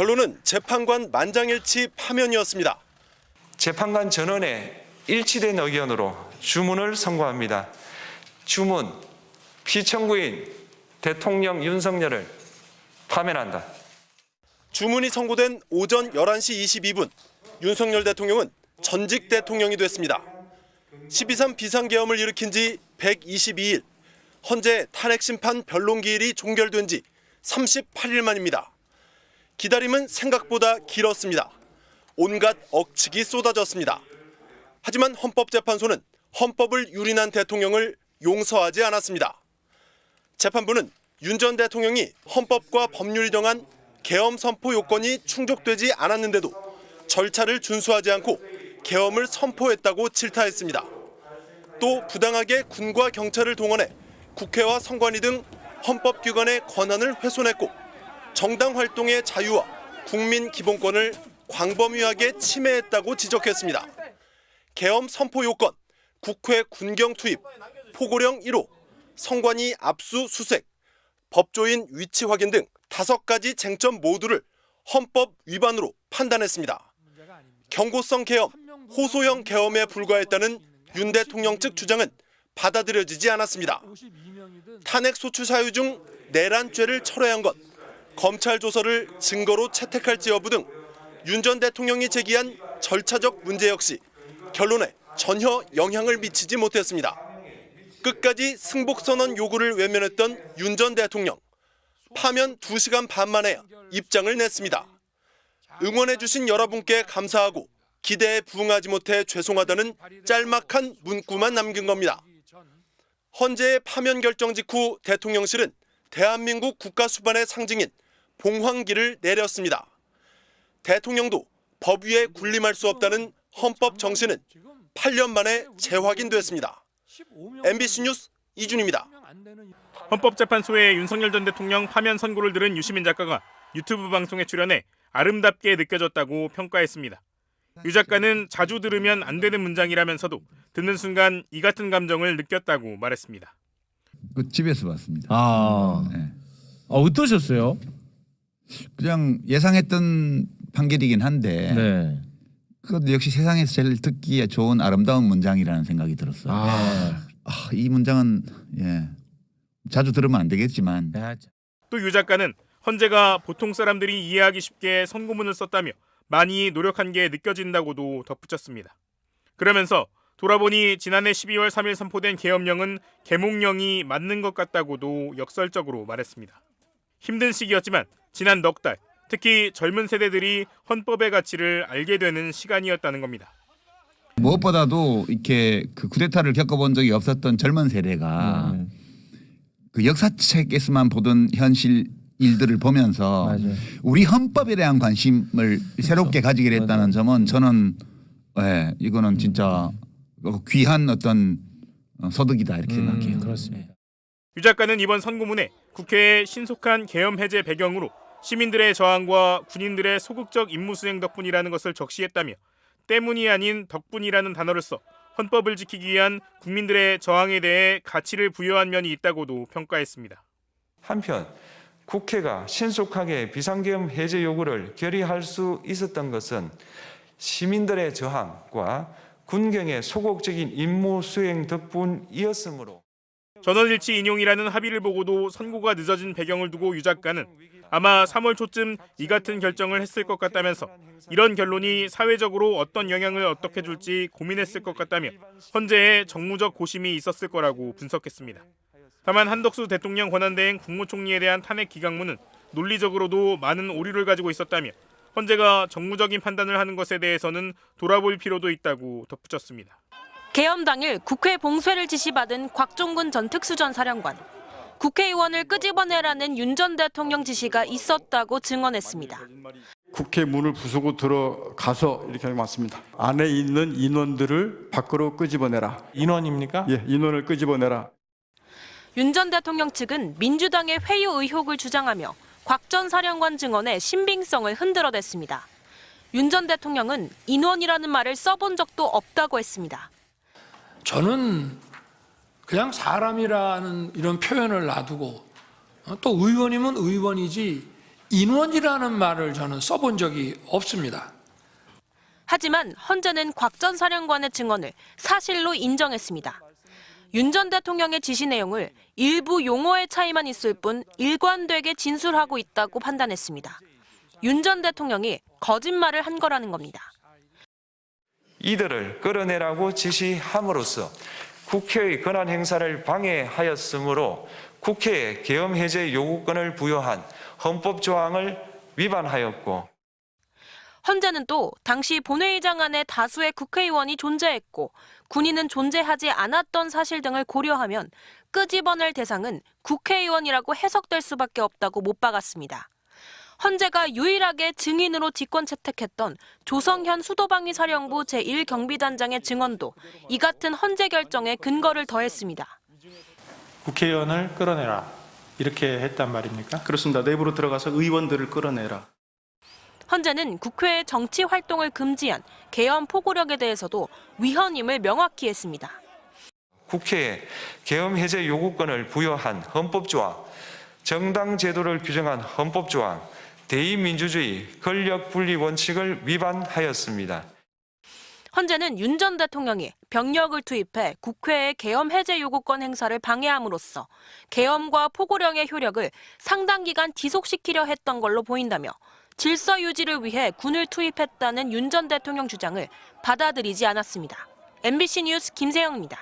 결론은 재판관 만장일치 파면이었습니다. 재판관 전원의 일치된 의견으로 주문을 선고합니다. 주문, 피청구인 대통령 윤석열을 파면한다. 주문이 선고된 오전 11시 22분, 윤석열 대통령은 전직 대통령이 됐습니다. 12.3 비상계엄을 일으킨 지 122일, 헌재 탄핵심판 변론기일이 종결된 지 38일 만입니다. 기다림은 생각보다 길었습니다. 온갖 억측이 쏟아졌습니다. 하지만 헌법재판소는 헌법을 유린한 대통령을 용서하지 않았습니다. 재판부는 윤 전 대통령이 헌법과 법률이 정한 계엄 선포 요건이 충족되지 않았는데도 절차를 준수하지 않고 계엄을 선포했다고 질타했습니다. 또 부당하게 군과 경찰을 동원해 국회와 선관위 등 헌법기관의 권한을 훼손했고 정당 활동의 자유와 국민 기본권을 광범위하게 침해했다고 지적했습니다. 계엄 선포 요건, 국회 군경 투입, 포고령 1호, 선관위 압수수색, 법조인 위치 확인 등 5가지 쟁점 모두를 헌법 위반으로 판단했습니다. 경고성 계엄, 호소형 계엄에 불과했다는 윤 대통령 측 주장은 받아들여지지 않았습니다. 탄핵 소추 사유 중 내란죄를 철회한 것, 검찰 조서를 증거로 채택할지 여부 등 윤 전 대통령이 제기한 절차적 문제 역시 결론에 전혀 영향을 미치지 못했습니다. 끝까지 승복선언 요구를 외면했던 윤 전 대통령. 파면 2시간 반 만에 입장을 냈습니다. 응원해주신 여러분께 감사하고 기대에 부응하지 못해 죄송하다는 짤막한 문구만 남긴 겁니다. 헌재의 파면 결정 직후 대통령실은 대한민국 국가수반의 상징인 봉황기를 내렸습니다. 대통령도 법 위에 군림할 수 없다는 헌법 정신은 8년 만에 재확인됐습니다. MBC 뉴스 이준입니다. 헌법재판소의 윤석열 전 대통령 파면 선고를 들은 유시민 작가가 유튜브 방송에 출연해 아름답게 느껴졌다고 평가했습니다. 유 작가는 자주 들으면 안 되는 문장이라면서도 듣는 순간 이 같은 감정을 느꼈다고 말했습니다. 그 집에서 봤습니다. 네. 어떠셨어요? 그냥 예상했던 판결이긴 한데 네. 그것도 역시 세상에서 제일 듣기에 좋은 아름다운 문장이라는 생각이 들었어요. 이 문장은 자주 들으면 안 되겠지만 또 유 작가는 헌재가 보통 사람들이 이해하기 쉽게 선고문을 썼다며 많이 노력한 게 느껴진다고도 덧붙였습니다. 그러면서 돌아보니 지난해 12월 3일 선포된 계엄령은 계몽령이 맞는 것 같다고도 역설적으로 말했습니다. 힘든 시기였지만 지난 넉 달, 특히 젊은 세대들이 헌법의 가치를 알게 되는 시간이었다는 겁니다. 무엇보다도 이렇게 그 쿠데타를 겪어본 적이 없었던 젊은 세대가 그 역사책에서만 보던 현실 일들을 보면서 맞아요. 우리 헌법에 대한 관심을 새롭게 가지게 됐다는 점은 저는 이거는 진짜 귀한 어떤 소득이다 이렇게 생각해요. 그렇습니다. 유 작가는 이번 선고문에 국회의 신속한 계엄 해제 배경으로 시민들의 저항과 군인들의 소극적 임무 수행 덕분이라는 것을 적시했다며 때문이 아닌 덕분이라는 단어를 써 헌법을 지키기 위한 국민들의 저항에 대해 가치를 부여한 면이 있다고도 평가했습니다. 한편 국회가 신속하게 비상계엄 해제 요구를 결의할 수 있었던 것은 시민들의 저항과 군경의 소극적인 임무 수행 덕분이었으므로 전원일치 인용이라는 합의를 보고도 선고가 늦어진 배경을 두고 유 작가는 아마 3월 초쯤 이 같은 결정을 했을 것 같다면서 이런 결론이 사회적으로 어떤 영향을 어떻게 줄지 고민했을 것 같다며 헌재에 정무적 고심이 있었을 거라고 분석했습니다. 다만 한덕수 대통령 권한대행 국무총리에 대한 탄핵 기각문은 논리적으로도 많은 오류를 가지고 있었다며 헌재가 정무적인 판단을 하는 것에 대해서는 돌아볼 필요도 있다고 덧붙였습니다. 계엄 당일 국회 봉쇄를 지시받은 곽종근 전 특수전사령관. 국회의원을 끄집어내라는 윤 전 대통령 지시가 있었다고 증언했습니다. 국회 문을 부수고 들어가서 이렇게 맞습니다. 안에 있는 인원들을 밖으로 끄집어내라. 인원입니까? 예, 인원을 끄집어내라. 윤 전 대통령 측은 민주당의 회유 의혹을 주장하며 곽 전 사령관 증언의 신빙성을 흔들어댔습니다. 윤 전 대통령은 인원이라는 말을 써본 적도 없다고 했습니다. 저는 그냥 사람이라는 이런 표현을 놔두고 또 의원이면 의원이지 인원이라는 말을 저는 써본 적이 없습니다. 하지만 헌재는 곽 전 사령관의 증언을 사실로 인정했습니다. 윤 전 대통령의 지시 내용을 일부 용어의 차이만 있을 뿐 일관되게 진술하고 있다고 판단했습니다. 윤 전 대통령이 거짓말을 한 거라는 겁니다. 이들을 끌어내라고 지시함으로써 국회의 권한 행사를 방해하였으므로 국회에 계엄 해제 요구권을 부여한 헌법 조항을 위반하였고, 헌재는 또 당시 본회의장 안에 다수의 국회의원이 존재했고 군인은 존재하지 않았던 사실 등을 고려하면 끄집어낼 대상은 국회의원이라고 해석될 수밖에 없다고 못 박았습니다. 헌재가 유일하게 증인으로 직권 채택했던 조성현 수도방위사령부 제1경비단장의 증언도 이 같은 헌재 결정에 근거를 더했습니다. 국회의원을 끌어내라 이렇게 했단 말입니까? 그렇습니다. 내부로 들어가서 의원들을 끌어내라. 헌재는 국회의 정치 활동을 금지한 계엄 포고력에 대해서도 위헌임을 명확히 했습니다. 국회에 계엄 해제 요구권을 부여한 헌법조항, 정당 제도를 규정한 헌법조항, 대의민주주의 권력 분리 원칙을 위반하였습니다. 헌재는 윤 전 대통령이 병력을 투입해 국회의 계엄 해제 요구권 행사를 방해함으로써 계엄과 포고령의 효력을 상당 기간 지속시키려 했던 걸로 보인다며 질서 유지를 위해 군을 투입했다는 윤 전 대통령 주장을 받아들이지 않았습니다. MBC 뉴스 김세영입니다.